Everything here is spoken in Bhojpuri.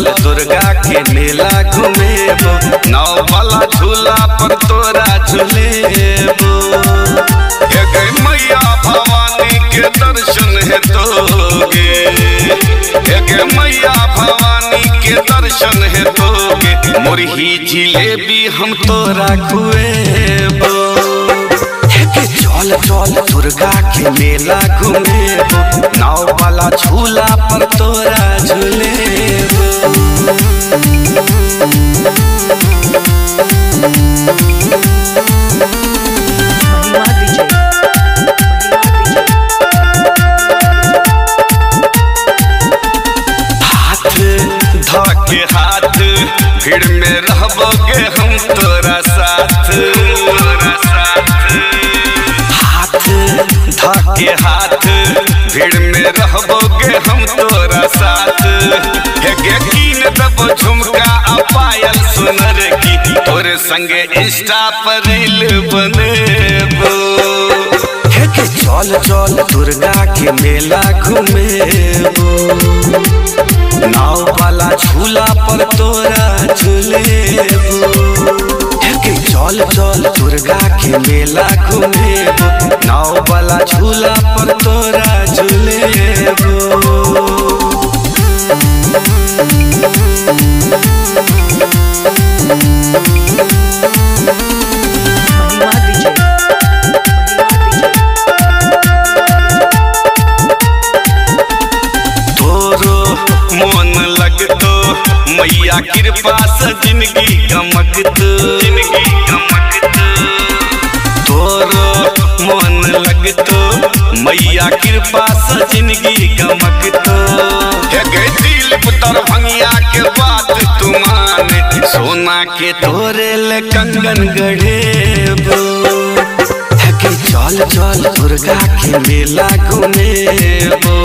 चल दुर्गा के मेला घूमेबो, नाव वाला झूला पर तोरा झूलेबो। हे गई मैया भवानी के दर्शन हेतोगे, हे गई मैया भवानी के दर्शन हेतोगे, मुरही जिलेबी हम तोरा खुएबो। चल चल दुर्गा के मेला घूमेबो, नाव वाला झूला पर तोरा झूलेबो। हाथ धके हाथ भीड़ में रहबोगे हम तोरा साथ, तोरा साथ। धके हाथ भीड़ में रहबोगे हम तोरा साथ। हे गे कीन दबो झुमका आ पायल सुनर की, तोरे संगे इंस्टा पर रील बनेबो। हे गे चल चल दुर्गा के मेला घूमेबो, नाव वाला झूला पर तोरा झूलेबो। चल चल दुर्गा के मेला घूमेबो, नाव वाला झूला पर तोरा झूलेबो। तोरो मन लगतो मैया कृपा से जिंदगी गमकतो, जिंदगी गमकतो। तोरो मन लगतो मैया कृपा से जिंदगी गमकतो। हे गई दिल पुतर भंगिया के बात तू माने, सोना के तोरे ले कंगन गढ़ेबो। हे गई चल चल दुर्गा के मेला घूमेबो,